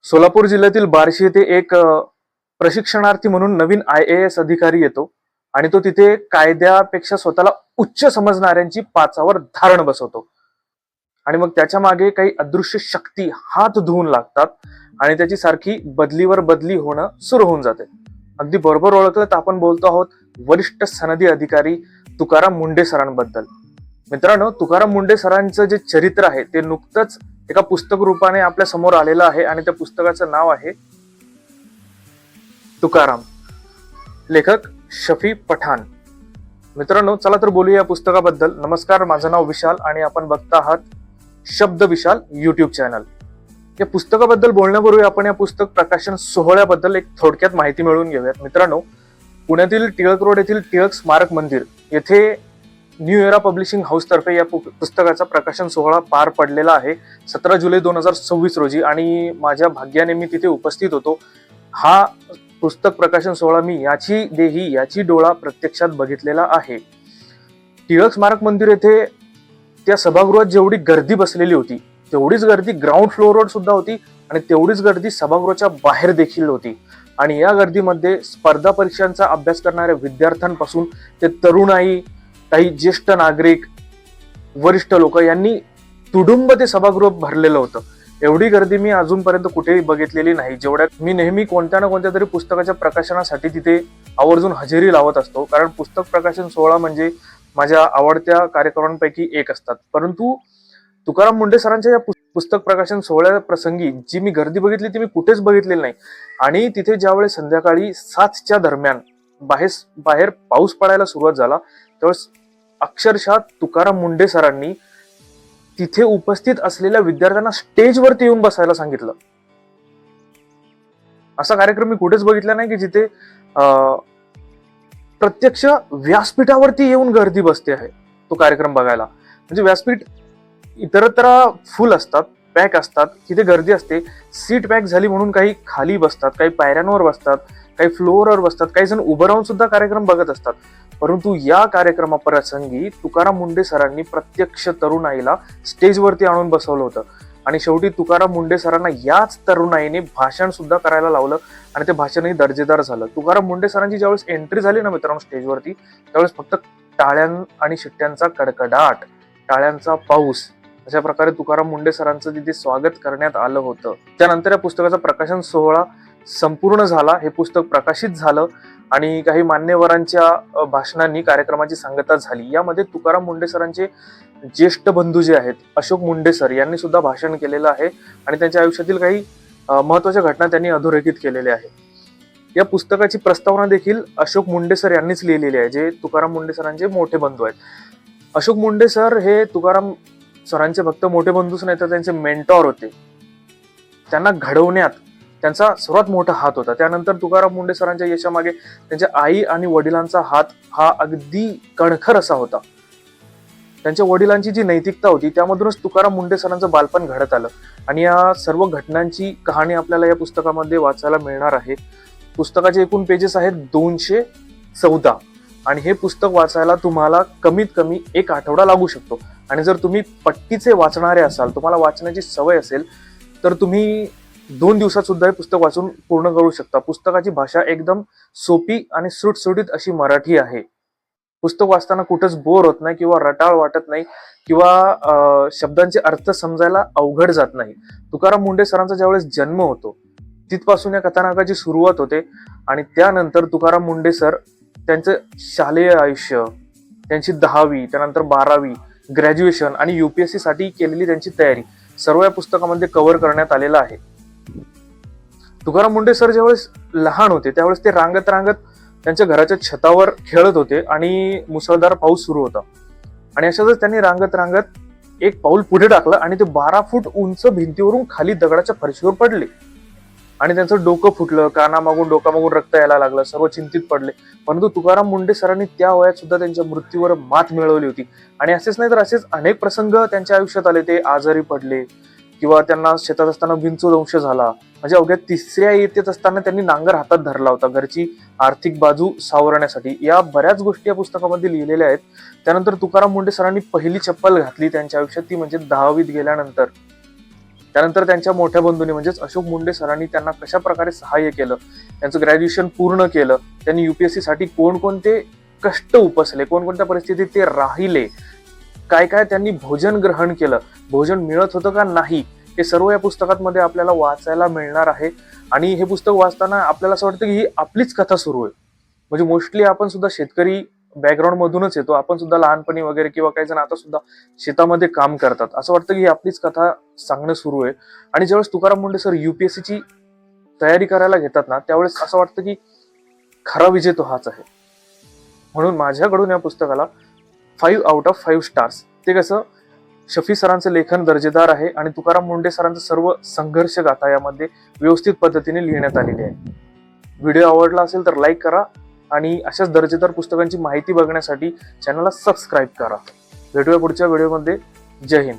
सोलापूर जिल्ह्यातील बार्शी येथे एक प्रशिक्षणार्थी म्हणून नवीन IAS अधिकारी येतो आणि तो तिथे कायद्यापेक्षा स्वतःला उच्च समजणाऱ्यांची पाचावर धारण बसवतो. आणि मग त्याच्या मागे काही अदृश्य शक्ती हात धुवून लागतात आणि त्याची सारखी बदलीवर बदली होणं सुरू होऊन जाते. अगदी बरोबर ओळखलं तर आपण बोलतो आहोत वरिष्ठ सनदी अधिकारी तुकाराम मुंढे सरांबद्दल. मित्रांनो, तुकाराम मुंढे सरांचं जे चरित्र आहे ते नुकतंच एका पुस्तक रूपाने आपल्या समोर आलेलं आहे आणि त्या पुस्तकाचं नाव आहे तुकाराम. लेखक शफी पठाण. मित्रांनो, चला तर बोलूया या पुस्तकाबद्दल. नमस्कार, माझं नाव विशाल आणि आपण बघता आहात शब्द विशाल युट्यूब चॅनल. या पुस्तकाबद्दल बोलण्यापूर्वी आपण या पुस्तक प्रकाशन सोहळ्याबद्दल एक थोडक्यात माहिती मिळवून घेऊयात. मित्रांनो, पुण्यातील टिळक रोड येथील टिळक स्मारक मंदिर येथे न्यू एरा पब्लिशिंग हाऊस तर्फे या पुस्तकाचा प्रकाशन सोहळा पार पडलेला आहे 17 जुलै 2026 रोजी आणि माझ्या भाग्याने मी तिथे उपस्थित होतो. हा पुस्तक प्रकाशन सोहळा मी याची देही याची डोळा प्रत्यक्षात बघितलेला आहे. टिळक स्मारक मंदिर येथे त्या सभागृहात जेवढी गर्दी बसलेली होती तेवढीच गर्दी ग्राउंड फ्लोअरवर सुद्धा होती आणि तेवढीच गर्दी सभागृहाच्या बाहेर देखील होती. आणि या गर्दीमध्ये स्पर्धा परीक्षांचा अभ्यास करणाऱ्या विद्यार्थ्यांपासून ते तरुणाई, काही ज्येष्ठ नागरिक, वरिष्ठ लोक यांनी तुडुंब ते सभागृह भरलेलं होतं. एवढी गर्दी मी अजूनपर्यंत कुठेही बघितलेली नाही. जेवढ्यात मी नेहमी कोणत्या ना कोणत्या तरी पुस्तकाच्या प्रकाशनासाठी तिथे आवर्जून हजेरी लावत असतो, कारण पुस्तक प्रकाशन सोहळा म्हणजे माझ्या आवडत्या कार्यक्रमांपैकी एक असतात. परंतु तुकाराम मुंढे सरांच्या या पुस्तक प्रकाशन सोहळ्या प्रसंगी जी मी गर्दी बघितली ती मी कुठेच बघितलेली नाही. आणि तिथे ज्यावेळेस संध्याकाळी 7च्या दरम्यान बाहेर पाऊस पडायला सुरुवात झाला त्यावेळेस अक्षरशः तुकाराम मुंढे सरांनी तिथे उपस्थित असलेल्या विद्यार्थ्यांना स्टेजवरती येऊन बसायला सांगितलं. असा कार्यक्रम मी कुठेच बघितला नाही की जिथे प्रत्यक्ष व्यासपीठावरती येऊन गर्दी बसते आहे तो कार्यक्रम बघायला. म्हणजे व्यासपीठ इतरत्र फुल असतात, पॅक असतात, तिथे गर्दी असते. सीट पॅक झाली म्हणून काही खाली बसतात, काही पायऱ्यांवर बसतात, काही फ्लोअरवर बसतात, काही जण उभं राहून सुद्धा कार्यक्रम बघत असतात. परंतु या कार्यक्रमाप्रसंगी तुकाराम मुंढे सरांनी प्रत्यक्ष तरुणाईला स्टेजवरती आणून बसवलं होतं आणि शेवटी तुकाराम मुंढे सरांना याच तरुणाईने भाषण सुद्धा करायला लावलं आणि ते भाषणही दर्जेदार झालं. तुकाराम मुंढे सरांची ज्यावेळेस एंट्री झाली ना मित्रांनो स्टेजवरती, त्यावेळेस फक्त टाळ्यां आणि शिट्ट्यांचा कडकडाट, टाळ्यांचा पाऊस, अशा प्रकारे तुकाराम मुंढे सरांचं तिथे स्वागत करण्यात आलं होतं. त्यानंतर या पुस्तकाचा प्रकाशन सोहळा संपूर्ण झाला. हे पुस्तक प्रकाशित झालं आणि काही मान्यवरांच्या भाषणांनी कार्यक्रमाची सांगता झाली. यामध्ये तुकाराम मुंढे सरांचे ज्येष्ठ बंधू जे आहेत अशोक मुंढे सर यांनी सुद्धा भाषण केलेलं आहे आणि त्यांच्या आयुष्यातील काही महत्वाच्या घटना त्यांनी अधोरेखित केलेल्या आहेत. या पुस्तकाची प्रस्तावना देखील अशोक मुंढे सर यांनीच लिहिलेली आहे, जे तुकाराम मुंढे सरांचे मोठे बंधू आहेत. अशोक मुंढे सर हे तुकाराम सरांचे फक्त मोठे बंधूच नाही तर त्यांचे मेंटॉर होते. त्यांना घडवण्यात त्यांचा सर्वात मोठा हात होता. त्यानंतर तुकाराम मुंढे सरांच्या यशामागे त्यांच्या आई आणि वडिलांचा हात हा अगदी कणखर असा होता. त्यांच्या वडिलांची जी नैतिकता होती त्यामधूनच तुकाराम मुंढे सरांचं बालपण घडत आलं आणि या सर्व घटनांची कहाणी आपल्याला या पुस्तकामध्ये वाचायला मिळणार आहे. पुस्तकाचे एकूण पेजेस आहेत 214 आणि हे पुस्तक वाचायला तुम्हाला कमीत कमी 1 आठवडा लागू शकतो. आणि जर तुम्ही पट्टीचे वाचणारे असाल, तुम्हाला वाचण्याची सवय असेल, तर तुम्ही 2 दिवसात सुद्धा हे पुस्तक वाचून पूर्ण करू शकता. पुस्तकाची भाषा एकदम सोपी आणि सुटसुटीत अशी मराठी आहे. पुस्तक वाचताना कुठंच बोर होत नाही किंवा रटाळ वाटत नाही किंवा शब्दांचे अर्थ समजायला अवघड जात नाही. तुकाराम मुंढे सरांचा ज्यावेळेस जन्म होतो तिथपासून या कथानकाची सुरुवात होते आणि त्यानंतर तुकाराम मुंढे सर त्यांचं शालेय आयुष्य, त्यांची 10वी, त्यानंतर 12वी, ग्रॅज्युएशन आणि UPSC साठी केलेली त्यांची तयारी सर्व या पुस्तकामध्ये कव्हर करण्यात आलेलं आहे. तुकाराम मुंढे सर ज्यावेळेस लहान होते त्यावेळेस ते रांगत रांगत त्यांच्या घराच्या छतावर खेळत होते आणि मुसळधार पाऊस सुरू होता आणि अशातच त्यांनी रांगत रांगत एक पाऊल पुढे टाकलं आणि ते 12 फूट उंच भिंतीवरून खाली दगडाच्या फरशीवर पडले आणि त्यांचं डोकं फुटलं, कानामागून डोकामागून रक्त यायला लागलं, सर्व चिंतित पडले. परंतु तुकाराम मुंढे सरांनी त्या वयात सुद्धा त्यांच्या मृत्यूवर मात मिळवली होती. आणि असेच नाही तर असेच अनेक प्रसंग त्यांच्या आयुष्यात आले. ते आजारी पडले किंवा त्यांना शेतात असताना विंचूदंश झाला. म्हणजे अवघ्या 3ऱ्या इयत्तेत असताना त्यांनी नांगर हातात धरला होता घरची आर्थिक बाजू सावरण्यासाठी. या बऱ्याच गोष्टी या पुस्तकामध्ये लिहिलेल्या आहेत. त्यानंतर तुकाराम मुंढे सरांनी पहिली चप्पल घातली त्यांच्या आयुष्यात, ती म्हणजे 10वीत गेल्यानंतर. त्यानंतर त्यांच्या मोठ्या बंधूंनी म्हणजेच अशोक मुंडे सरांनी त्यांना कशा प्रकारे सहाय्य केलं, त्यांचं ग्रॅज्युएशन पूर्ण केलं, त्यांनी UPSC साठी कोणकोणते कष्ट उपसले, कोणकोणत्या परिस्थितीत ते राहिले, काय काय त्यांनी भोजन ग्रहण केलं, भोजन मिळत होतं का नाही, हे सर्व या पुस्तकामध्ये आपल्याला वाचायला मिळणार आहे. आणि हे पुस्तक वाचताना आपल्याला असं वाटतं की ही आपलीच कथा सुरू आहे. म्हणजे मोस्टली आपण सुद्धा शेतकरी बॅकग्राऊंड मधूनच येतो, आपण सुद्धा लहानपणी वगैरे किंवा काही जण आता सुद्धा शेतामध्ये काम करतात. असं वाटतं की ही आपलीच कथा सांगणं सुरू आहे. आणि ज्यावेळेस तुकाराम मुंडे सर UPSC ची तयारी करायला घेतात ना, त्यावेळेस असं वाटतं की खरा विजय तो हाच आहे. म्हणून माझ्याकडून या पुस्तकाला 5 आउट ऑफ 5 स्टार्स. ते कसं, शफी सरांचं लेखन दर्जेदार आहे आणि तुकाराम मुंडे सरांचं सर्व संघर्ष गाथा यामध्ये व्यवस्थित पद्धतीने लिहिण्यात आलेली आहे. व्हिडिओ आवडला असेल तर लाईक करा आणि अशाच दर्जेदार पुस्तकांची माहिती बघण्यासाठी चॅनलला सबस्क्राईब करा. भेटूया पुढच्या व्हिडिओमध्ये. जय हिंद.